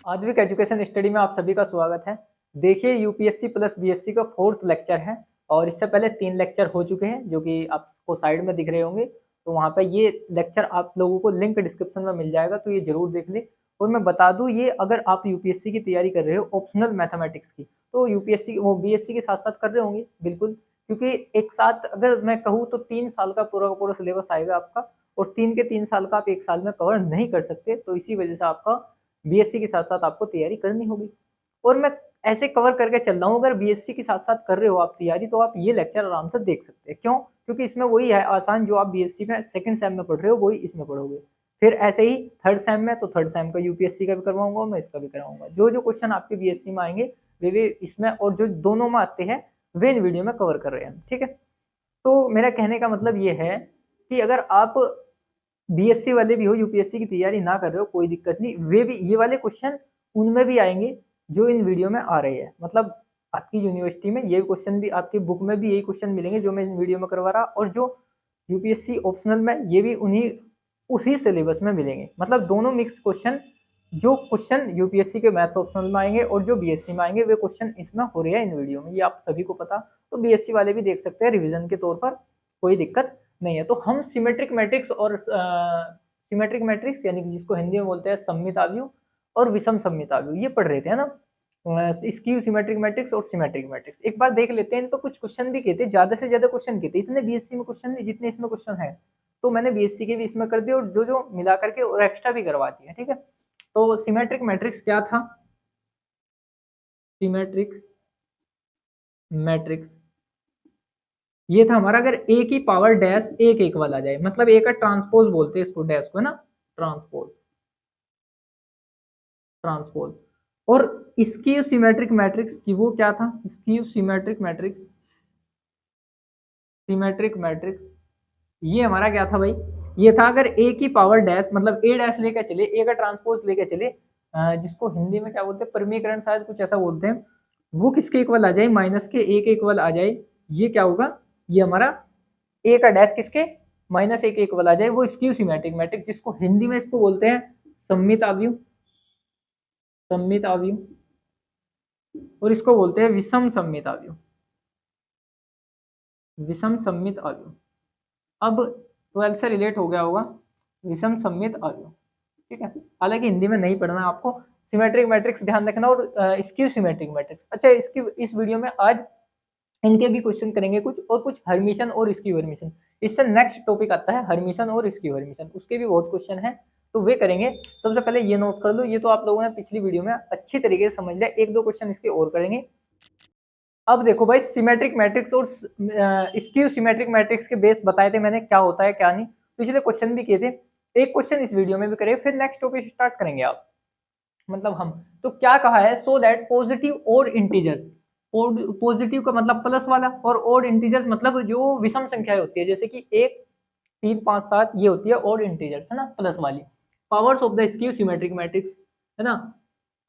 Advik education study में आप सभी का स्वागत है। देखिए यूपीएससी प्लस बीएससी का 4th लेक्चर है और इससे पहले 3 लेक्चर हो चुके हैं जो कि आपको साइड में दिख रहे होंगे। तो वहाँ पे ये लेक्चर आप लोगों को लिंक डिस्क्रिप्शन में मिल जाएगा, तो ये जरूर देख लें। और मैं बता दूं, ये अगर आप यूपीएससी की तैयारी कर रहे हो ऑप्शनल मैथमेटिक्स की, तो यूपीएससी वो बीएससी के साथ साथ कर रहे होंगे बिल्कुल, क्योंकि एक साथ अगर मैं कहूँ तो 3 साल का पूरा सिलेबस आएगा आपका, और 3 के 3 साल का आप एक साल में कवर नहीं कर सकते। तो इसी वजह से आपका बीएससी के साथ साथ आपको तैयारी करनी होगी। और मैं ऐसे कवर करके चल रहा हूँ, अगर बीएससी के साथ साथ कर रहे हो आप तैयारी, तो आप ये लेक्चर आराम से देख सकते हैं। क्यों? क्योंकि इसमें वही है आसान जो आप बीएससी में सेकंड सेम में पढ़ रहे हो, वही इसमें पढ़ोगे। फिर ऐसे ही थर्ड सेम में, तो थर्ड सेम का यूपीएससी का भी करवाऊंगा, मैं इसका भी करवाऊंगा। जो जो क्वेश्चन आपके बीएससी में आएंगे वे इसमें, और जो दोनों में आते हैं वे इन वीडियो में कवर कर रहे हैं। ठीक है, तो मेरा कहने का मतलब ये है कि अगर आप बीएससी वाले भी हो, यूपीएससी की तैयारी ना कर रहे हो, कोई दिक्कत नहीं, वे भी ये वाले क्वेश्चन उनमें भी आएंगे जो इन वीडियो में आ रहे हैं। मतलब आपकी यूनिवर्सिटी में ये क्वेश्चन भी, आपकी बुक में भी यही क्वेश्चन मिलेंगे जो मैं इन वीडियो में करवा रहा, और जो यूपीएससी ऑप्शनल में ये भी उन्हीं उसी सिलेबस में मिलेंगे। मतलब दोनों मिक्स क्वेश्चन, जो क्वेश्चन यूपीएससी के मैथ्स ऑप्शनल में आएंगे और जो बीएससी में आएंगे, वे क्वेश्चन इसमें हो रहे हैं इन वीडियो में, ये आप सभी को पता। तो बीएससी वाले भी देख सकते हैं रिविजन के तौर पर, कोई दिक्कत नहीं है। तो हम सिमेट्रिक मैट्रिक्स और सिमेट्रिक मैट्रिक्स यानी कि जिसको हिंदी में बोलते हैं सममित आव्यूह और विषम सममित आव्यूह, ये पढ़ रहे थे, है ना। स्क्यू सिमेट्रिक मैट्रिक्स और सिमेट्रिक मैट्रिक्स एक बार देख लेते हैं। इन पर कुछ क्वेश्चन भी कहते हैं, ज्यादा से ज्यादा क्वेश्चन कहते हैं, इतने बीएससी में क्वेश्चन नहीं जितने इसमें क्वेश्चन है। तो मैंने बीएससी के भी इसमें कर दिया और जो जो मिला करके और एक्स्ट्रा भी करवा दिया। ठीक है, तो सिमेट्रिक मैट्रिक्स क्या था? सिमेट्रिक मैट्रिक्स ये था हमारा, अगर ए की पावर डैश एक इक्वल आ जाए, मतलब ए का ट्रांसपोज बोलते हैं इसको, डैश को, है ना, ट्रांसपोज, ट्रांसपोज। और स्क्यू सिमेट्रिक मैट्रिक्स की वो क्या था? Skew symmetric matrix, symmetric matrix ये हमारा क्या था भाई? ये था अगर ए की पावर डैश, मतलब ए डैश लेकर चले, ए का ट्रांसपोज लेकर चले, जिसको हिंदी में क्या बोलते हैं, परिमीकरण शायद कुछ ऐसा बोलते हैं, वो किसके इक्वल आ जाए? माइनस के ए के इक्वल आ जाए। ये क्या होगा? ये हमारा ए का डैश किसके? माइनस ए के इक्वल आ जाए, वो स्क्यू सिमेट्रिक मैट्रिक्स, जिसको हिंदी में इसको बोलते हैं सममित आव्यूह, सममित आव्यूह, और इसको बोलते हैं विषम सममित आव्यूह, विषम सममित आव्यूह। अब 12th से रिलेट हो गया होगा विषम सममित आव्यूह। ठीक है, हालांकि हिंदी में नहीं पढ़ना आपको, सिमेट्रिक मैट्रिक्स ध्यान रखना और स्क्यू सिमेट्रिक मैट्रिक्स। अच्छा, इसकी इस वीडियो में आज इनके भी क्वेश्चन करेंगे कुछ, और कुछ हर्मिशन और स्क्यू हर्मिशन। इससे नेक्स्ट टॉपिक आता है हर्मिशन और स्क्यू हर्मिशन, उसके भी बहुत क्वेश्चन हैं, तो वे करेंगे। सबसे पहले ये नोट कर लो, ये तो आप लोगों ने पिछली वीडियो में अच्छी तरीके से समझ लिया, एक दो क्वेश्चन इसके और करेंगे। अब देखो भाई, सिमेट्रिक मैट्रिक्स और स्क्यू सिमेट्रिक मैट्रिक्स के बेस बताए थे मैंने, क्या होता है क्या नहीं, पिछले क्वेश्चन भी किए थे, एक क्वेश्चन इस वीडियो में भी करेंगे, फिर नेक्स्ट टॉपिक स्टार्ट करेंगे आप, मतलब हम। तो क्या कहा है? सो दैट पॉजिटिव और इंटीजर्स, पॉजिटिव का मतलब प्लस वाला, और ओड इंटीजर्स मतलब जो विषम संख्याएं होती है, जैसे कि 1 3 5 7, ये होती है ओड इंटीजर्स, है ना, प्लस वाली। Powers of the skew symmetric matrix, है ना।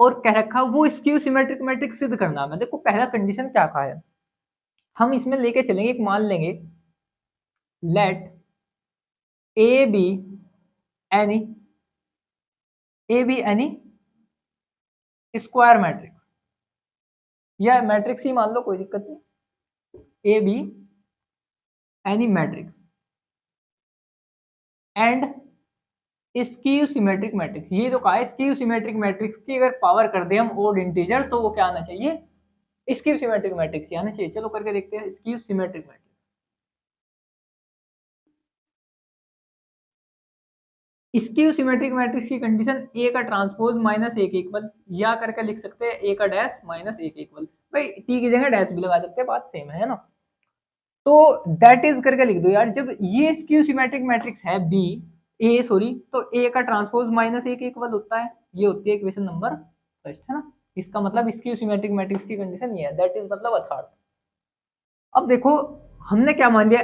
और कह रखा वो स्क्यू सिमेट्रिक मैट्रिक्स सिद्ध करना है। देखो पहला कंडीशन क्या कहा है, हम इसमें लेके चलेंगे, एक मान लेंगे, let A be any, A be any square matrix, या मैट्रिक्स ही मान लो, कोई दिक्कत नहीं, A be any matrix and skew symmetric matrix. ये जो कहा है स्क्यू सिमेट्रिक मैट्रिक्स की अगर पावर कर दे हम ओड इंटीजर, तो वो क्या आना चाहिए? स्क्यू सिमेट्रिक मैट्रिक्स ही आना चाहिए। चलो करके देखते हैं skew symmetric matrix. Skew symmetric matrix की कंडीशन ए का ट्रांसपोज माइनस ए के इक्वल, या करके लिख सकते हैं ए का डैश माइनस ए के इक्वल। भाई टी की जगह डैश भी लगा सकते हैं, बात सेम है ना। तो दैट इज करके लिख दो यार, जब ये स्क्यू सिमेट्रिक मैट्रिक्स है बी, ए सॉरी, तो ए का ट्रांसपोज माइनस ए के इक्वल होता है, ये होती है इक्वेशन नंबर फर्स्ट, है ना। इसका मतलब स्क्यू सिमेट्रिक मैट्रिक्स की कंडीशन ये है, दैट इज मतलब अर्थात। अब देखो हमने क्या मान लिया,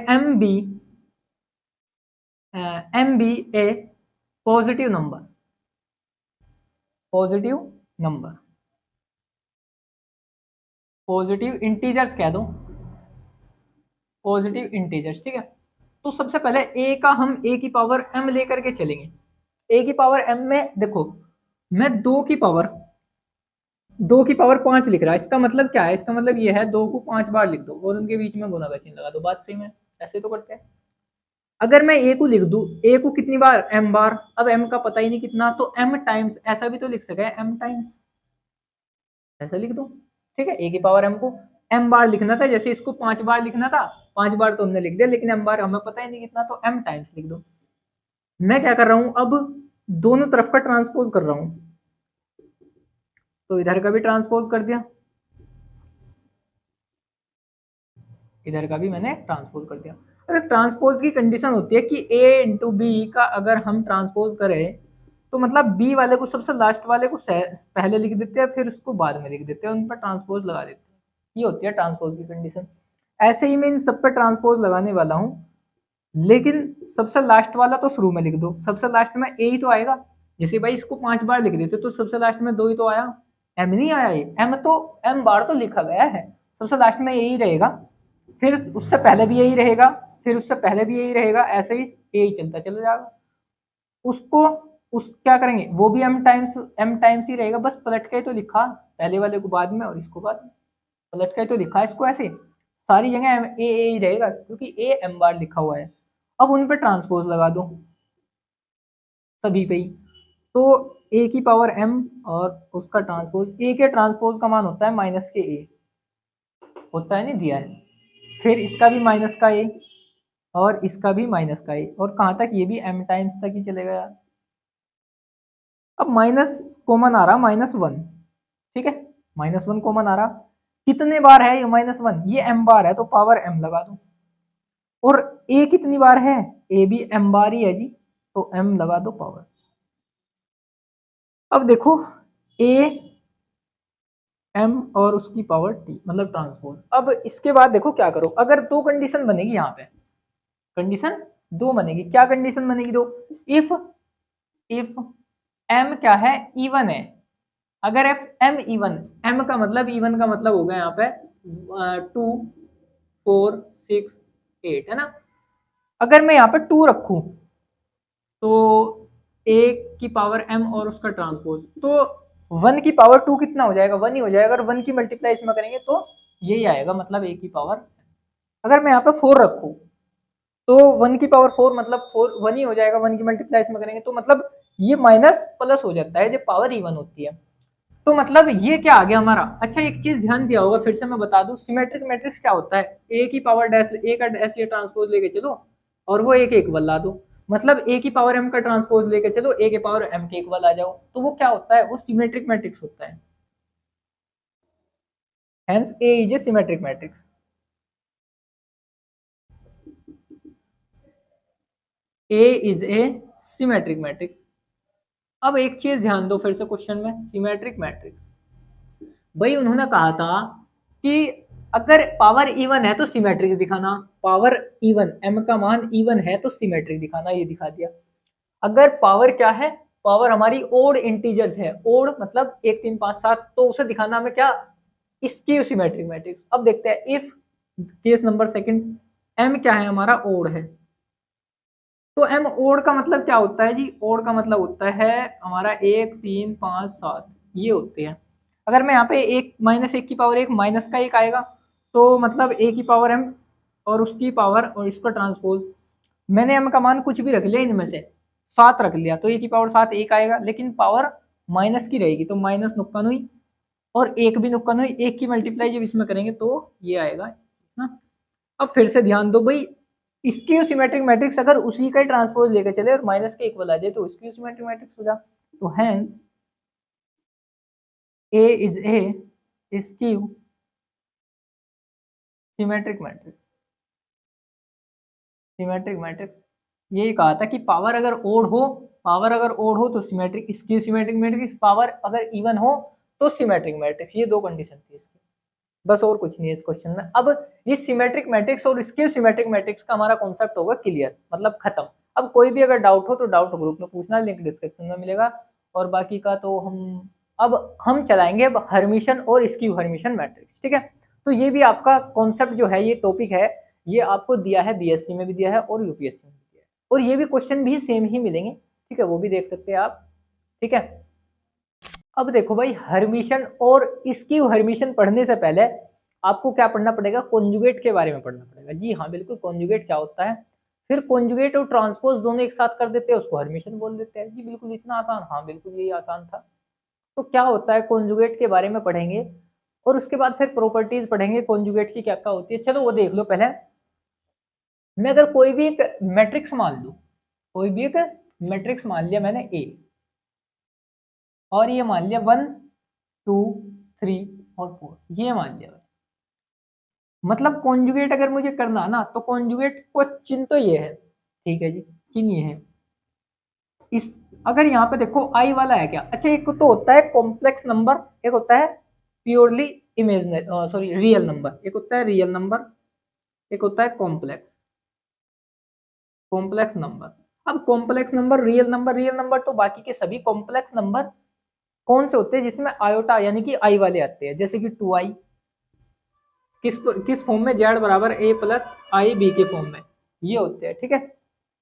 M be a positive number, positive number, positive integers कह दो, पॉजिटिव इंटीजर्स। ठीक है, तो सबसे पहले ए का हम ए की पावर एम लेकर के चलेंगे। ए की पावर एम में देखो, मैं 2 की पावर 2 की पावर 5 लिख रहा है, इसका मतलब क्या है, इसका मतलब ये है 2 को 5 बार लिख दो और उनके बीच में गुना का चिन्ह लगा दो, बात सेम है, ऐसे तो करते हैं। अगर मैं ए को लिख दूं, ए को कितनी बार, m बार, अब m का पता ही नहीं कितना, तो m टाइम्स, ऐसा भी तो लिख सके m टाइम्स, ऐसा लिख दो, ठीक है। ए की पावर m को m बार लिखना था, जैसे इसको 5 बार लिखना था, 5 बार तो हमने लिख दिया, लेकिन m बार हमें पता ही नहीं कितना, तो m टाइम्स लिख दो। मैं क्या कर रहा हूं, अब दोनों तरफ का ट्रांसपोज कर रहा हूं, तो इधर का भी ट्रांसपोज कर दिया, इधर का भी मैंने ट्रांसपोज कर दिया। अब एक ट्रांसपोज की कंडीशन होती है कि a इंटू बी का अगर हम ट्रांसपोज करें, तो मतलब b वाले को सबसे लास्ट वाले को पहले लिख देते हैं, फिर उसको बाद में लिख देते हैं, उन पर ट्रांसपोज लगा देते हैं, ये होती है ट्रांसपोज की कंडीशन। ऐसे ही मैं इन सब पर ट्रांसपोज लगाने वाला हूँ, लेकिन सबसे लास्ट वाला तो शुरू में लिख दो, सबसे लास्ट में ए ही तो आएगा। जैसे भाई इसको 5 बार लिख देते तो सबसे लास्ट में 2 ही तो आया, m नहीं आया, ये m तो m बार तो लिखा गया है, सबसे लास्ट में यही रहेगा, फिर उससे पहले भी यही रहेगा, फिर उससे पहले भी यही रहेगा, ऐसे ही यही चलता चला जाएगा। उसको उस क्या करेंगे, वो भी m टाइम्स ही रहेगा, बस पलट के तो लिखा, पहले वाले को बाद में और इसको बाद में, पलट के तो लिखा इसको, ऐसे सारी जगह ए ही रहेगा, क्योंकि ए m बार लिखा हुआ है। अब उन पे ट्रांसपोज लगा दो सभी पे ही, तो a की पावर m और उसका ट्रांसपोज, a के ट्रांसपोज का मान होता है माइनस के a, होता है नहीं, दिया है, फिर इसका भी माइनस का a और इसका भी माइनस का a, और कहाँ तक, ये भी m टाइम्स तक ही चलेगा यार। अब माइनस कॉमन आ रहा, -1, ठीक है, -1 कॉमन आ रहा, कितने बार है ये -1, ये m बार है तो पावर m लगा दो, और a कितनी बार है, a भी m बार ही है जी, तो m लगा दो पावर। अब देखो a m और उसकी पावर t, मतलब ट्रांसपोज। अब इसके बाद देखो क्या करो, अगर दो कंडीशन बनेगी यहाँ पे, कंडीशन दो बनेगी, क्या कंडीशन बनेगी दो, इफ m क्या है, इवन है, अगर एफ m इवन, m का मतलब, इवन का मतलब होगा यहाँ पे 2 4 6 8, है ना। अगर मैं यहाँ पे 2 रखूं, तो a की पावर m और उसका ट्रांसपोज, तो 1 की पावर 2 कितना हो जाएगा, 1 ही हो जाएगा, अगर 1 की मल्टीप्लाई इसमें करेंगे तो यही आएगा, मतलब a की पावर। अगर मैं यहाँ पे 4 रखूं, तो 1 की पावर 4 मतलब 4 1 ही हो जाएगा, 1 की मल्टीप्लाई इसमें करेंगे तो मतलब ये माइनस प्लस हो जाता है, जो पावर इवन होती है। तो मतलब ये क्या आ गया हमारा। अच्छा, एक चीज ध्यान दिया होगा, फिर से मैं बता दूं, सिमेट्रिक मैट्रिक्स क्या होता है, ए की पावर डैश, ए का डैश ये ट्रांसपोज लेके चलो और वो एक इक्वल ला दो, मतलब ए की पावर एम का ट्रांसपोज लेके चलो, ए की पावर एम के इक्वल आ जाओ, तो वो क्या होता है, वो सिमेट्रिक मैट्रिक्स होता है। Hence A is A symmetric matrix. A is A symmetric matrix. अब एक चीज ध्यान दो फिर से क्वेश्चन में, सिमेट्रिक मैट्रिक्स, भाई उन्होंने कहा था कि अगर पावर इवन है तो सिमेट्रिक दिखाना, पावर इवन, m का मान इवन है तो सिमेट्रिक दिखाना, ये दिखा दिया। अगर पावर क्या है, पावर हमारी ओड इंटीजर्स है, ओड मतलब 1 3 5 7, तो उसे दिखाना हमें क्या, स्क्यू सिमेट्रिक मैट्रिक्स। अब देखते हैं, if case number second, m क्या है हमारा, ओड है, तो m ओड का मतलब क्या होता है जी, ओड का मतलब होता है हमारा 1 3 5 7, ये होते हैं। अगर मैं यहाँ पे एक -1 की पावर 1 माइनस का 1 आएगा, तो मतलब a की पावर m और उसकी पावर और इसका ट्रांसपोज, मैंने m का मान कुछ भी रख लिया, इनमें से 7 रख लिया, तो a की पावर 7 1 आएगा, लेकिन पावर माइनस की रहेगी, तो माइनस नुक्कन हुई और एक भी नुक्कन हुई, एक की मल्टीप्लाई जब इसमें करेंगे तो ये आएगा ना। अब फिर से ध्यान दो भाई, स्क्यू सिमेट्रिक मैट्रिक्स अगर उसी का ट्रांसपोज लेकर चले और माइनस के इक्वल आ जाए तो स्क्यू सिमेट्रिक मैट्रिक्स हो जाए, तो hence A is A skew symmetric matrix. Symmetric matrix यही कहा था कि पावर अगर ओड हो, पावर अगर ओड हो तो symmetric, skew symmetric matrix, power अगर इवन हो तो सिमेट्रिक मैट्रिक्स, ये दो कंडीशन थी इसकी, बस और कुछ नहीं है इस क्वेश्चन में। अब ये सिमेट्रिक मैट्रिक्स और स्क्यू सिमेट्रिक मैट्रिक्स का हमारा कॉन्सेप्ट होगा क्लियर, मतलब खत्म। अब कोई भी अगर डाउट हो तो डाउट ग्रुप में पूछना, लिंक डिस्क्रिप्शन में मिलेगा, और बाकी का तो हम चलाएंगे अब हर्मिशन और स्क्यू हर्मिशन मैट्रिक्स, ठीक है। तो ये भी आपका कॉन्सेप्ट जो है, ये टॉपिक है, ये आपको दिया है, बीएससी में भी दिया है और यूपीएससी में भी दिया है, और ये भी क्वेश्चन भी सेम ही मिलेंगे, ठीक है, वो भी देख सकते हैं आप, ठीक है। अब देखो भाई, हर्मिशन और इसकी हर्मिशन पढ़ने से पहले आपको क्या पढ़ना पड़ेगा, कॉन्जुगेट के बारे में पढ़ना पड़ेगा। जी हाँ बिल्कुल, कॉन्जुगेट क्या होता है, फिर कॉन्जुगेट और ट्रांसपोज दोनों एक साथ कर देते हैं, उसको हर्मिशन बोल देते हैं। जी बिल्कुल, इतना आसान, हाँ बिल्कुल यही आसान था। तो क्या होता है, कॉन्जुगेट के बारे में पढ़ेंगे और उसके बाद फिर प्रॉपर्टीज पढ़ेंगे कॉन्जुगेट की क्या क्या होती है। चलो वो देख लो पहले। मैं अगर कोई भी एक मैट्रिक्स मान लूं, कोई भी एक मैट्रिक्स मान लिया मैंने ए, और ये मान लिया 1 2 3 और 4, ये मान लिया। मतलब कॉन्जुगेट अगर मुझे करना ना, तो कॉन्जुगेट को चिन्ह तो ये है, ठीक है जी, चिन्ह ये है। इस अगर यहाँ पे देखो आई वाला है क्या, अच्छा एक तो होता है कॉम्प्लेक्स नंबर, एक होता है purely imaginary, sorry real number, एक होता है रियल नंबर, एक होता है कॉम्प्लेक्स, कॉम्प्लेक्स नंबर। अब कॉम्प्लेक्स नंबर, रियल नंबर तो बाकी के सभी कॉम्प्लेक्स नंबर कौन से होते हैं, जिसमें आयोटा यानी कि आई वाले आते हैं, जैसे कि 2i, किस फॉर्म में, जेड बराबर ए प्लस आई बी के फॉर्म में ये होते हैं, ठीक है।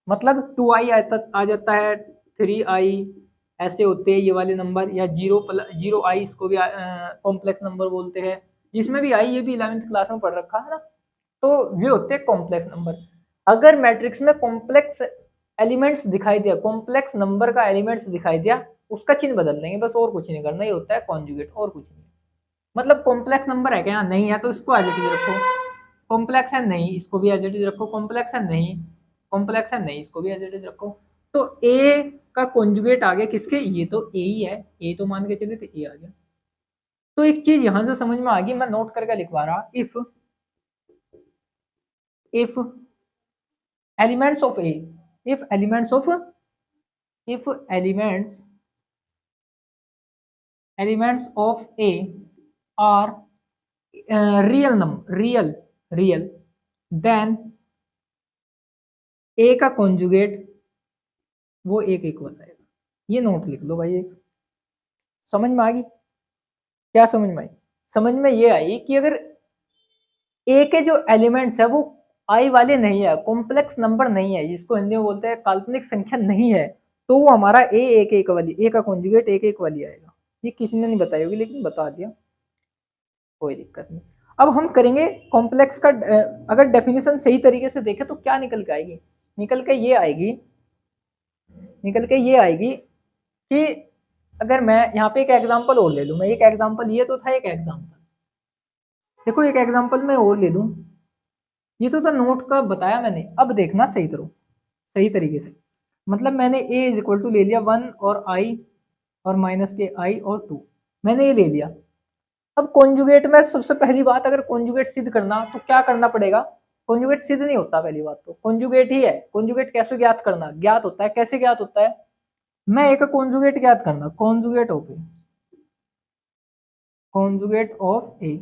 मतलब 2i आ जाता है, 3i, ऐसे होते हैं ये वाले नंबर, या 0 आई, इसको भी कॉम्प्लेक्स नंबर बोलते हैं, जिसमें भी आई, ये भी 11वीं क्लास में पढ़ रखा है ना। तो ये होते हैं कॉम्प्लेक्स नंबर। अगर मैट्रिक्स में कॉम्प्लेक्स एलिमेंट्स दिखाई दिया, कॉम्प्लेक्स नंबर का एलिमेंट्स दिखाई दिया, उसका चिन्ह बदल देंगे बस, और कुछ नहीं करना, ये होता है कॉन्जुगेट, और कुछ नहीं। मतलब कॉम्प्लेक्स नंबर है क्या, नहीं है तो इसको एज इट इज रखो, कॉम्प्लेक्स है नहीं, इसको भी एज इट इज रखो, कॉम्प्लेक्स है नहीं, कॉम्प्लेक्स है नहीं, इसको भी एज इट इज रखो। तो ए का कॉन्जुगेट आ गया किसके, ये तो ए ही है, ए तो मान के चले तो ए आ गया। तो एक चीज यहां से समझ में आ गई, मैं नोट करके लिखवा रहा, if elements of A, if elements of, if elements of A are real number, real, then A का कॉन्जुगेट वो एक एक बताएगा। ये नोट लिख लो भाई, एक समझ में आ गई, क्या समझ में आई, समझ में ये आई कि अगर ए के जो एलिमेंट्स है वो आई वाले नहीं है, कॉम्प्लेक्स नंबर नहीं है, जिसको हिंदी में बोलते हैं काल्पनिक संख्या नहीं है, तो वो हमारा ए एक एक वाली, ए का कॉन्जुगेट एक एक वाली आएगा। ये किसी ने नहीं बताई होगी, लेकिन बता दिया, कोई दिक्कत नहीं। अब हम करेंगे कॉम्प्लेक्स का, अगर डेफिनेशन सही तरीके से देखें तो क्या निकल के आएगी, निकल के ये आएगी, निकल के ये आएगी कि अगर मैं यहाँ पे एक एग्जांपल और ले लूँ, मैं एक एग्जांपल, ये तो था एक एग्जांपल, देखो एक एग्जांपल मैं और ले लूँ, ये तो था नोट का बताया मैंने, अब देखना सही तरह, सही तरीके से। मतलब मैंने a इज इक्वल टू ले लिया 1 और i और माइनस के i और 2, मैंने ये ले लिया। अब कॉन्जुगेट में सबसे पहली बात, अगर कॉन्जुगेट सिद्ध करना तो क्या करना पड़ेगा, कॉन्जुगेट सिद्ध नहीं होता, पहली बात तो कॉन्जुगेट ही है। कॉन्जुगेट कैसे ज्ञात करना, ज्ञात होता है, कैसे ज्ञात होता है, मैं एक कॉन्जुगेट ज्ञात करना, conjugate of A,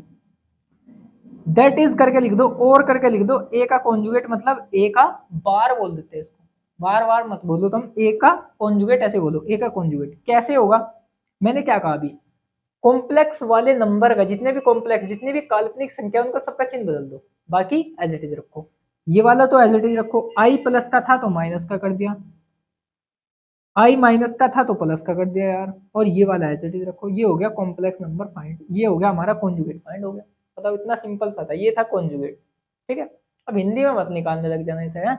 that is करके लिख दो, और करके लिख दो, ए का कॉन्जुगेट मतलब ए का बार बोल देते हैं इसको, बार बार मत बोलो तुम, ए का कॉन्जुगेट ऐसे बोलो, ए का कॉन्जुगेट कैसे होगा, मैंने क्या कहा अभी, कॉम्प्लेक्स वाले नंबर का, जितने भी कॉम्प्लेक्स, जितनी भी काल्पनिक संख्या, उनका सबका चिन्ह बदल दो, बाकी एज इट इज रखो। ये वाला तो एज इट इज रखो, आई प्लस का था तो माइनस का कर दिया, आई माइनस का था तो प्लस का कर दिया यार, और ये वाला एज इट इज रखो। ये हो गया कॉम्प्लेक्स नंबर फाइंड, ये हो गया हमारा कॉन्जुगेट फाइंड हो गया। मतलब इतना सिंपल सा था, ये था कॉन्जुगेट, ठीक है। अब हिंदी में मत निकालने लग जाना इसे, है।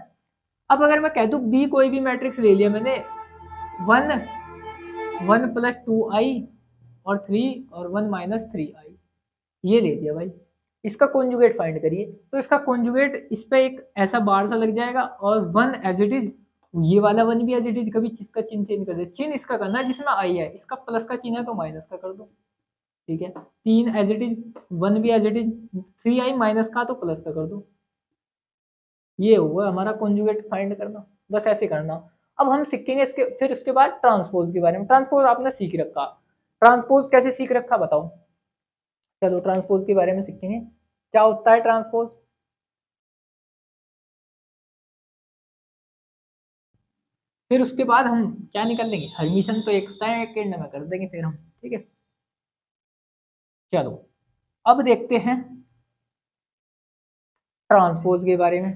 अब अगर मैं कह दूं बी कोई भी मैट्रिक्स ले लिया मैंने, 1 1 + 2i और 3 और 1 - 3i, ये ले लिया भाई, इसका कॉन्जुगेट फाइंड करिए, तो इसका कॉन्जुगेट इस पे एक ऐसा बार सा लग जाएगा, और 1 एज इट इज, ये वाला 1 भी एज इट इज, कभी इसका चिन्ह चेंज कर दे, चिन्ह इसका करना है जिसमें आई है, इसका प्लस का चिन्ह है तो माइनस का कर दो, ठीक है। 3 एज इट इज, 1 भी as it is, 3i minus का तो प्लस का कर दो, ये हुआ हमारा कॉन्जुगेट फाइंड करना, बस ऐसे करना। अब हम सीखेंगे इसके, फिर उसके बाद ट्रांसपोज के बारे में। ट्रांसपोज आपने सीख रखा, ट्रांसपोज कैसे सीख रखा बताओ, चलो ट्रांसपोज के बारे में सीखेंगे, क्या होता है ट्रांसपोज। फिर उसके बाद हम क्या निकल लेंगे, हर्मिशन तो एक सेकेंड में कर देंगे फिर हम, ठीक है। चलो अब देखते हैं ट्रांसपोज के बारे में,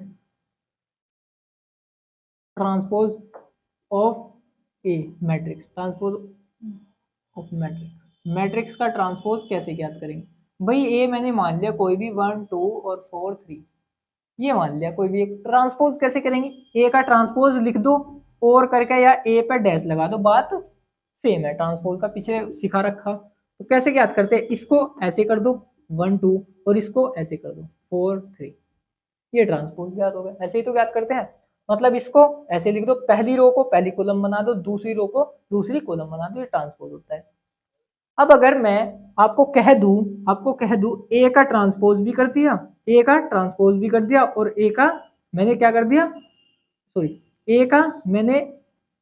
transpose of A matrix, transpose of matrix. Matrix का ट्रांसपोज कैसे ज्ञात करेंगे? भाई ए मैंने मान लिया कोई भी 1 2 और 4 3, ये मान लिया कोई भी एक, ट्रांसपोज कैसे करेंगे? ए का ट्रांसपोज लिख दो और करके या ए पर डैश लगा दो, बात सेम है, ट्रांसपोज का पीछे सिखा रखा। तो कैसे ज्ञात करते हैं? इसको ऐसे कर दो 1 2 और इसको ऐसे कर दो 4 3, ये ट्रांसपोज ज्ञात हो गया। ऐसे ही तो ज्ञात करते हैं, मतलब इसको ऐसे लिख दो, पहली रो को पहली कॉलम बना दो, दूसरी रो को दूसरी कॉलम बना दो, ये ट्रांसपोज होता है। अब अगर मैं आपको कह दूं ए का ट्रांसपोज भी कर दिया, ए का ट्रांसपोज भी कर दिया और ए का मैंने क्या कर दिया, सॉरी, ए का मैंने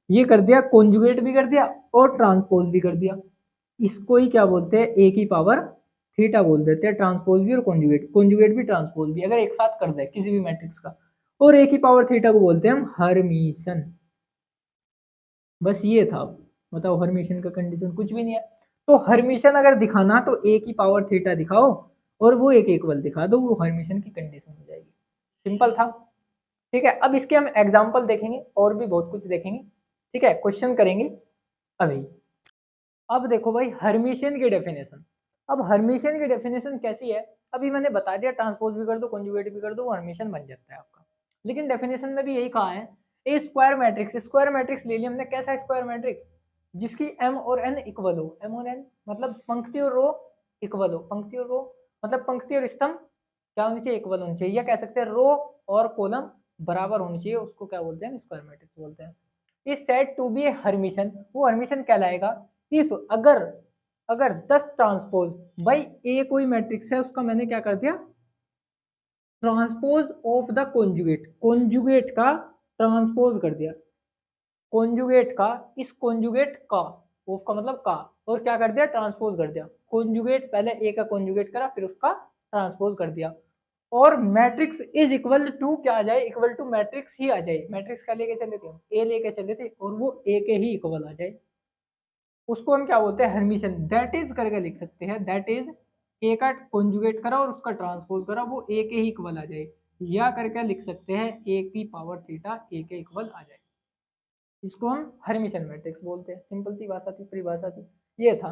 ये कर दिया, कॉन्जुगेट भी कर दिया और ट्रांसपोज भी कर दिया, इसको ही क्या बोलते हैं? ए की पावर थीटा बोल देते हैं। ट्रांसपोज भी और कॉन्जुगेट, कॉन्जुगेट भी ट्रांसपोज भी अगर एक साथ कर दे किसी भी मैट्रिक्स का, और ए की पावर थीटा को बोलते हैं हम हर्मिशन। बस ये था। बताओ हर्मिशन का कंडीशन कुछ भी नहीं है। तो हर्मिशन अगर दिखाना तो ए की पावर थीटा दिखाओ और वो एक इक्वल दिखा दो, वो हर्मिशन की कंडीशन हो जाएगी। सिंपल था। ठीक है, अब इसके हम एग्जाम्पल देखेंगे और भी बहुत कुछ देखेंगे। ठीक है, क्वेश्चन करेंगे अभी। अब देखो भाई हर्मिशन की डेफिनेशन। अब हर्मिशन की डेफिनेशन कैसी है? अभी मैंने बता दिया, ट्रांसपोज भी कर दो कॉन्जुगेट भी कर दो, हर्मिशन बन जाता है आपका। लेकिन डेफिनेशन में भी यही कहा है, ए स्क्वायर मैट्रिक्स, स्क्वायर मैट्रिक्स ले लिया हमने। कैसा स्क्वायर मैट्रिक्स? जिसकी एम और एन इक्वल हो। एम और एन मतलब पंक्ति और रो इक्वल हो, पंक्ति और रो मतलब पंक्ति और स्तंभ क्या होनी चाहिए? इक्वल होनी चाहिए, या कह सकते हैं रो और कॉलम बराबर होनी चाहिए, उसको क्या बोलते हैं? स्क्वायर मैट्रिक्स बोलते हैं। Is said to be a Hermitian, वो हर्मिशन कहलाएगा इफ अगर अगर 10 ट्रांसपोज, भाई ए कोई मैट्रिक्स है उसका मैंने क्या कर दिया? Transpose of the conjugate, conjugate का ट्रांसपोज कर दिया, कॉन्जुगेट का, इस कॉन्जुगेट का, ऑफ का मतलब का, और क्या कर दिया? ट्रांसपोज कर दिया। कॉन्जुगेट पहले ए का कॉन्जुगेट करा फिर उसका ट्रांसपोज कर दिया, और मैट्रिक्स इज इक्वल टू क्या आ जाए? इक्वल टू मैट्रिक्स ही आ जाए। मैट्रिक्स का लेके चले थे, ए लेके चले थे, और वो ए के ही इक्वल आ जाए, उसको हम क्या बोलते हैं? हर्मिशन। दैट इज करके लिख सकते हैं, दैट इज ए का कॉन्जुगेट करा और उसका ट्रांसपोज करा, वो ए के ही इक्वल आ जाए, या करके लिख सकते हैं ए की पावर थीटा ए के इक्वल आ जाए, इसको हम हर्मिशन मैट्रिक्स बोलते हैं। सिंपल सी भाषा थी, परिभाषा थी, ये था।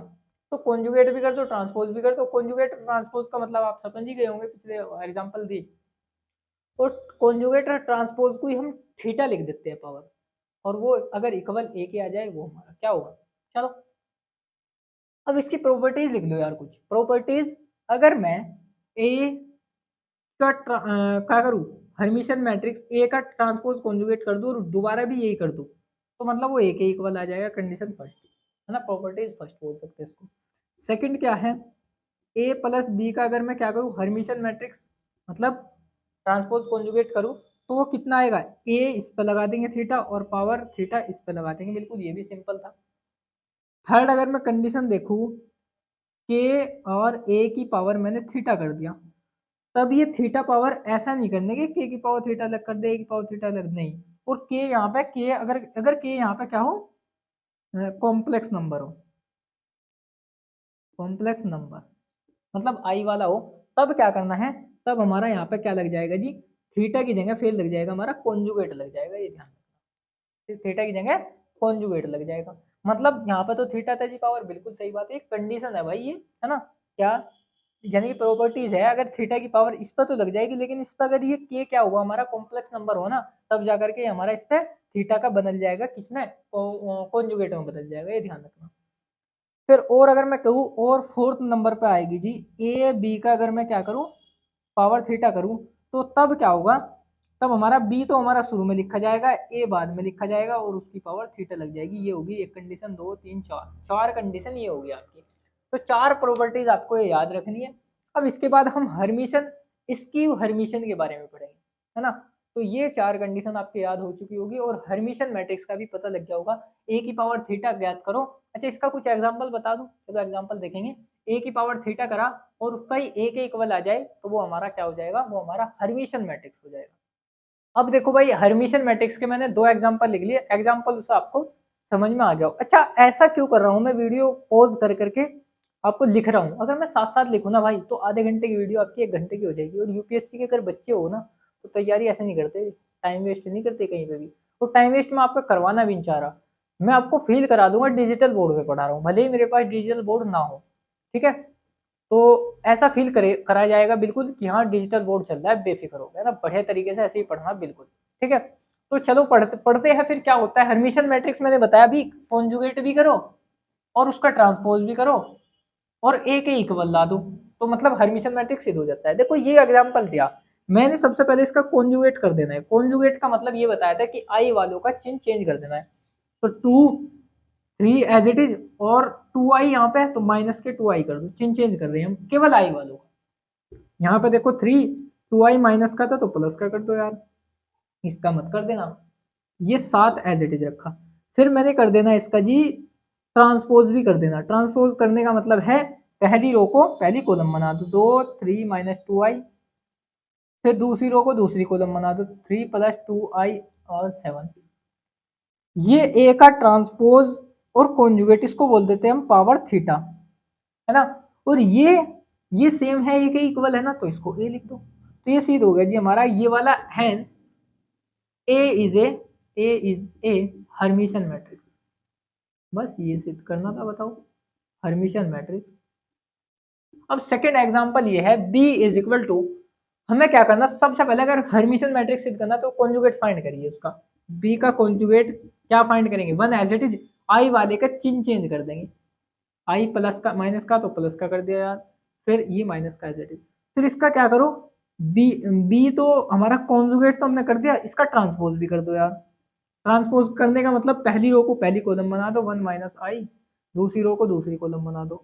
तो कॉन्जुगेट भी कर दो ट्रांसपोज भी कर दो। कॉन्जुगेट ट्रांसपोज का मतलब आप समझ ही गए होंगे, पिछले एग्जांपल दी। और कॉन्जुगेट और ट्रांसपोज को ही हम थीटा लिख देते हैं पावर, और वो अगर इक्वल ए के आ जाए वो हमारा क्या होगा? चलो अब इसकी प्रॉपर्टीज लिख लो यार, कुछ प्रॉपर्टीज। अगर मैं ए का क्या करूँ? हर्मिशन मैट्रिक्स ए का ट्रांसपोज कॉन्जुगेट कर दूं और दोबारा भी यही कर दूं, तो मतलब वो ए के इक्वल आ जाएगा। कंडीशन फर्स्ट है ना, प्रॉपर्टीज फर्स्ट बोल सकते हैं इसको। सेकंड क्या है? ए प्लस बी का अगर मैं क्या करूँ? हर्मिशन मैट्रिक्स मतलब ट्रांसपोज कॉन्जुगेट करूँ, तो वो कितना आएगा? ए इस पर लगा देंगे थीटा और पावर थीटा इस पर लगा देंगे, बिल्कुल ये भी सिंपल था। थर्ड अगर मैं कंडीशन देखूँ, के और ए की पावर मैंने थीटा कर दिया, तब ये थीटा पावर ऐसा नहीं करने के की पावर थीटा अलग कर दे, ए की पावर थीटा अलग नहीं। और के यहाँ पे, के अगर अगर के यहाँ पे क्या हो? कॉम्प्लेक्स नंबर हो, कॉम्प्लेक्स नंबर मतलब आई वाला हो, तब क्या करना है? तब हमारा यहाँ पे क्या लग जाएगा जी? थीटा की जगह फिर लग जाएगा हमारा कॉन्जुगेट लग जाएगा, ये ध्यान रखना। थीटा की जगह कॉन्जुगेट लग जाएगा, मतलब यहाँ पे तो थीटा था जी पावर, बिल्कुल सही बात है, कंडीशन है भाई ये, है ना? क्या यानी कि प्रॉपर्टीज है, अगर थीटा की पावर इस पर तो लग जाएगी, लेकिन इस पर अगर ये के क्या हुआ? हमारा कॉम्प्लेक्स नंबर हो ना, तब जाकर के हमारा इस पर थीटा का बदल जाएगा, किसमें? कॉन्जुगेट में बदल जाएगा, ये ध्यान रखना। फिर और अगर मैं कहूँ, और फोर्थ नंबर पे आएगी जी ए बी का, अगर मैं क्या करूँ? पावर थीटा करूँ, तो तब क्या होगा? तब हमारा बी तो हमारा शुरू में लिखा जाएगा, ए बाद में लिखा जाएगा, और उसकी पावर थीटा लग जाएगी। ये होगी एक कंडीशन, दो तीन चार, चार कंडीशन ये होगी आपकी। तो चार प्रॉपर्टीज आपको ये याद रखनी है। अब इसके बाद हम हर्मिशन, स्कीव हर्मिशन के बारे में पढ़ेंगे, है ना? तो ये चार कंडीशन आपके याद हो चुकी होगी, और हर्मिशन मैट्रिक्स का भी पता लग गया होगा। ए की पावर थीटा ज्ञात करो। अच्छा, इसका कुछ एग्जाम्पल बता दूं, चलो एग्जाम्पल देखेंगे। ए की पावर थीटा करा और उसका ही ए के इक्वल आ जाए, तो वो हमारा क्या हो जाएगा? वो हमारा हर्मिशन मैट्रिक्स हो जाएगा। अब देखो भाई, हर्मिशन मैट्रिक्स के मैंने दो एग्जांपल लिख लिए, एग्जांपल से आपको समझ में आ गया हो। अच्छा, ऐसा क्यों कर रहा हूँ मैं? वीडियो पॉज कर करके आपको लिख रहा हूँ। अगर मैं साथ साथ लिखूँ ना भाई, तो आधे घंटे की वीडियो आपकी 1 घंटे की हो जाएगी। और यूपीएससी के अगर बच्चे हो ना, तो तैयारी ऐसे नहीं करते, टाइम वेस्ट नहीं करते कहीं पे भी। तो टाइम वेस्ट मैं आपका करवाना भी नहीं चाह रहा। मैं आपको फील करा दूंगा डिजिटल बोर्ड पे पढ़ा रहा हूँ, भले ही मेरे पास डिजिटल बोर्ड ना हो, ठीक है। तो ऐसा फील कराया जाएगा बिल्कुल कि हाँ डिजिटल बोर्ड चल रहा है, बेफिक्र हो गया ना, बढ़िया तरीके से ऐसे ही पढ़ना बिल्कुल, ठीक है। तो चलो पढ़ते पढ़ते हैं फिर क्या होता है। हर्मिशन मैट्रिक्स मैंने बताया भी, कॉन्जुगेट भी करो और उसका ट्रांसपोज भी करो और ए के इक्वल ला दो, तो मतलब हर्मिशन मैट्रिक्स सिद्ध हो जाता है। देखो ये एग्जांपल दिया मैंने, सबसे पहले इसका कॉन्जुगेट कर देना है। कॉन्जुगेट का मतलब ये बताया था कि आई वालों का चिन्ह चेंज कर देना है। तो 2 3 एज इट इज, और 2i यहाँ पे है तो माइनस के 2i कर दो, चिन्ह चेंज कर रहे हैं हम केवल आई वालों का। यहाँ पे देखो 2i माइनस का था तो प्लस का कर दो यार, इसका मत कर देना। ये 7 एज इट इज रखा, फिर मैंने कर देना इसका जी ट्रांसपोज भी कर देना। ट्रांसपोज करने का मतलब है पहली रो को पहली कॉलम बना दो, 3 माइनस 2i, फिर दूसरी रो को दूसरी कॉलम बना दो, 3 प्लस 2i और 7। ये ए का ट्रांसपोज और कॉन्जुगेट, इसको बोल देते हैं हम पावर थीटा, है ना। और ये सेम है, ए के इक्वल है ना, तो इसको ए लिख दो। तो ये सिद्ध हो गया जी हमारा ये वाला, hence A is a Hermitian matrix. बस ये सिद्ध करना था, बताओ हर्मिशन मैट्रिक्स। अब सेकेंड एग्जांपल ये है, B इज इक्वल टू, हमें क्या करना, सबसे पहले अगर हर्मिशन मैट्रिक्स सिद्ध करना तो कॉन्जुगेट फाइंड करिए उसका। B का कॉन्जुगेट क्या फाइंड करेंगे, 1 एज इट इज, आई वाले का चिन्ह चेंज कर देंगे, आई प्लस का माइनस का तो प्लस का कर दिया यार, फिर ये माइनस का एज इट इज। फिर इसका क्या करो, बी तो हमारा कॉन्जुगेट तो हमने कर दिया, इसका ट्रांसपोज भी कर दो यार। ट्रांसपोज करने का मतलब पहली रो को पहली कॉलम बना दो, 1 माइनस आई, दूसरी रो को दूसरी कॉलम बना दो,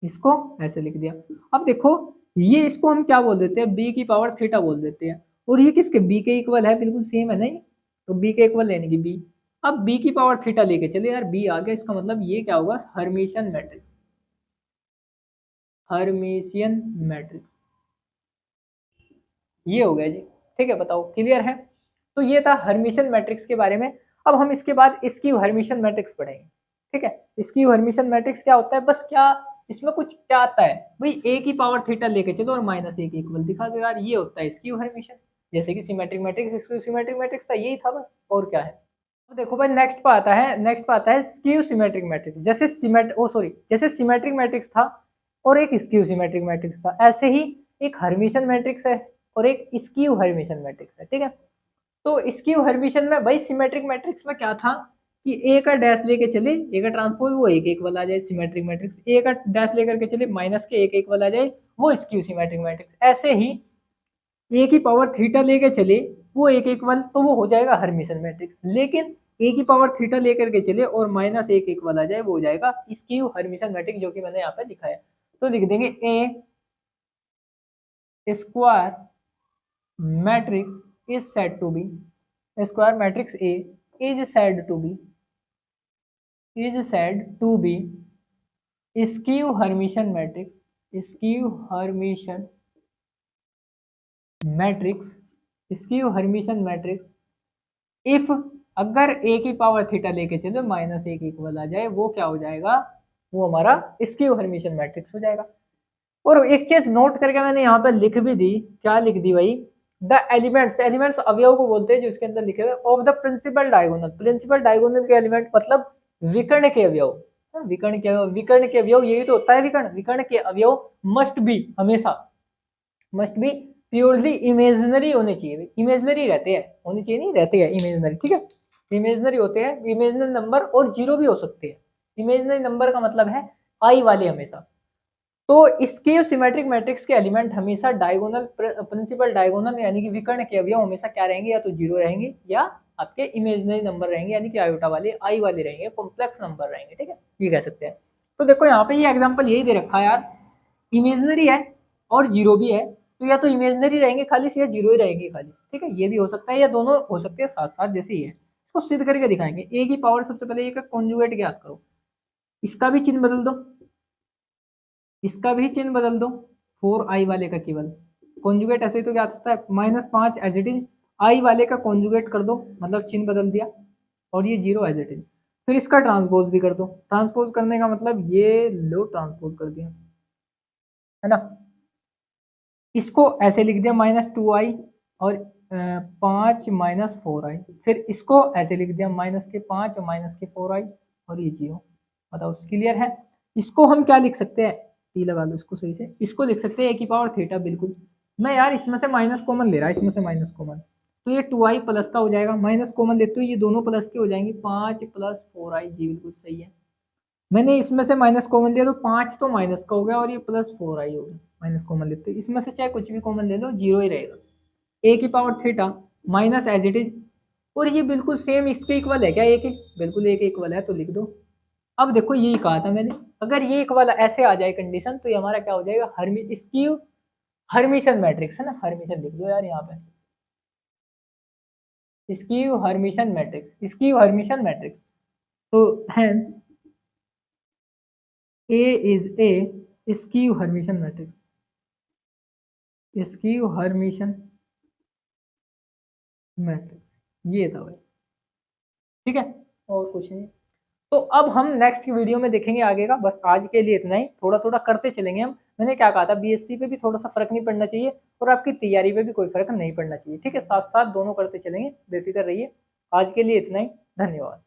इसको ऐसे लिख दिया। अब देखो ये इसको हम क्या बोल देते हैं, बी की पावर थीटा बोल देते हैं, और ये किसके बी के इक्वल है, बिल्कुल सेम है नहीं, तो बी के इक्वल लेने की बी। अब बी की पावर थीटा लेके चले यार, बी आ गया, इसका मतलब ये क्या होगा, हर्मिशन मैट्रिक्स, हर्मिशियन मैट्रिक्स ये हो गया जी, ठीक है। बताओ क्लियर है। तो ये था हर्मिशन मैट्रिक्स के बारे में। अब हम इसके बाद स्क्यू हर्मिशन मैट्रिक्स पढ़ेंगे, ठीक है। स्क्यू हर्मिशन मैट्रिक्स क्या होता है, बस क्या इसमें कुछ क्या आता है भाई, ए की पावर थीटा लेके चलो और माइनस ए के इक्वल दिखा दो यार, ये होता है स्क्यू हर्मिशन। जैसे कि symmetric matrix skew symmetric matrix था, यही था बस, और क्या है। तो देखो भाई नेक्स्ट पे आता है, नेक्स्ट पे आता है स्क्यू सिमेट्रिक मैट्रिक्स। जैसे सिमेट्रिक मैट्रिक्स था और एक स्क्यू सिमेट्रिक मैट्रिक्स था, ऐसे ही एक हर्मिशन मैट्रिक्स है और एक स्क्यू हर्मिशन मैट्रिक्स है, ठीक है। तो स्क्यू हर्मिशन में भाई सिमेट्रिक मैट्रिक्स में क्या था कि ए का डैश लेके चले, ए का ट्रांसपोज वो एक इक्वल आ जाए सिमेट्रिक मैट्रिक्स, ए का डैश लेकर के चले माइनस के एक इक्वल आ जाए वो स्क्यू सिमेट्रिक मैट्रिक्स। ऐसे ही ए की पावर थीटा लेके चले वो एक इक्वल, तो वो हो जाएगा हर्मिशन मैट्रिक्स। लेकिन ए की पावर थीटा लेकर के चले और माइनस एक इक्वल आ जाए वो हो जाएगा स्क्यू हर्मिशन मैट्रिक्स, जो कि मैंने यहाँ पे लिखा है। तो लिख देंगे A square matrix is said to be, square matrix A is said to be skew Hermitian matrix, skew Hermitian matrix, skew Hermitian matrix if, अगर ए की पावर थीटा लेके चलो माइनस एक इक्वल आ जाए वो क्या हो जाएगा, वो हमारा स्क्यू हर्मिशन मैट्रिक्स हो जाएगा। और एक चीज नोट करके मैंने यहाँ पे लिख भी दी, क्या लिख दी भाई, द एलिमेंट्स, एलिमेंट्स अवयव को बोलते हैं जो इसके अंदर लिखे हुए, of the principal diagonal, principal diagonal के एलिमेंट मतलब विकर्ण के अवयव, विकर्ण के अवयव यही तो होता है विकर्ण, विकर्ण के अवयव मस्ट बी, हमेशा मस्ट बी प्योरली इमेजिनरी होने चाहिए, इमेजिनरी रहते हैं, होने चाहिए नहीं रहते हैं इमेजिनरी, ठीक है, इमेजिनरी होते हैं, इमेजिनरी नंबर और जीरो भी हो सकते हैं। इमेजिनरी नंबर का मतलब है आई वाले हमेशा। तो इसके सिमेट्रिक मैट्रिक्स के एलिमेंट हमेशा डायगोनल, प्रिंसिपल डायगोनल यानी कि विकर्ण के अवयव हमेशा क्या रहेंगे, या तो जीरो रहेंगे या आपके इमेजिनरी नंबर रहेंगे, यानी कि आयोटा वाले आई वाले रहेंगे, कॉम्प्लेक्स नंबर रहेंगे, ठीक है, ये कह सकते हैं। तो देखो यहाँ पे ये एग्जांपल यही दे रखा है यार, इमेजिनरी है और जीरो भी है, तो या तो इमेजिनरी रहेंगे खाली से या जीरो ही रहेंगे खाली, ठीक है, ये भी हो सकता है या दोनों हो सकते हैं साथ साथ, जैसे ही है। इसको सिद्ध करके दिखाएंगे। ए की पावर सबसे पहले ए का कॉन्जुगेट ज्ञात करो, इसका भी चिन्ह बदल दो, इसका भी चिन्ह बदल दो, 4i वाले का केवल कॉन्जुगेट ऐसे ही तो क्या होता है, -5 एज इट इज, आई वाले का कॉन्जुगेट कर दो, मतलब चिन्ह बदल दिया, और ये 0 एज इट इज। फिर इसका ट्रांसपोज भी कर दो, ट्रांसपोज करने का मतलब ये लो ट्रांसपोज कर दिया, है ना। इसको ऐसे लिख दिया -2i और 5 - 4i, फिर इसको ऐसे लिख दिया -5 और -4i और ये 0। बताओ क्लियर है। इसको हम क्या लिख सकते हैं, टी लगा लो इसको सही से, इसको लिख सकते हैं e⁻θ। बिल्कुल मैं यार इसमें से माइनस कॉमन ले रहा, इसमें से माइनस कॉमन, तो ये 2i प्लस का हो जाएगा, माइनस कॉमन लेते हो ये दोनों प्लस के हो जाएंगे, 5 + 4i। जी बिल्कुल सही है, मैंने इसमें से माइनस कॉमन लिया तो 5 तो माइनस का हो गया और ये +4i हो गया। माइनस कॉमन लेते हो, इसमें से चाहे कुछ भी कॉमन ले लो 0 ही रहेगा। e⁻θ minus as it is, और ये बिल्कुल सेम इसके इक्वल है क्या, एक बिल्कुल एक इक्वल है तो लिख दो। अब देखो यही कहा था मैंने, अगर ये इक्वल ऐसे आ जाए कंडीशन तो ये हमारा क्या हो जाएगा, स्क्यू हर्मिशन मैट्रिक्स है ना, हर्मिशन लिख दो यार यहाँ पे, skew Hermitian matrix, skew Hermitian matrix. तो hence A is a skew Hermitian matrix, skew Hermitian matrix ये था भाई, ठीक है और कुछ नहीं। तो अब हम नेक्स्ट वीडियो में देखेंगे आगे का, बस आज के लिए इतना ही, थोड़ा थोड़ा करते चलेंगे हम। मैंने क्या कहा था, बीएससी पे भी थोड़ा सा फर्क नहीं पड़ना चाहिए और आपकी तैयारी पे भी कोई फर्क नहीं पड़ना चाहिए, ठीक है, साथ साथ दोनों करते चलेंगे, बेफिक्र रहिए। आज के लिए इतना ही, धन्यवाद।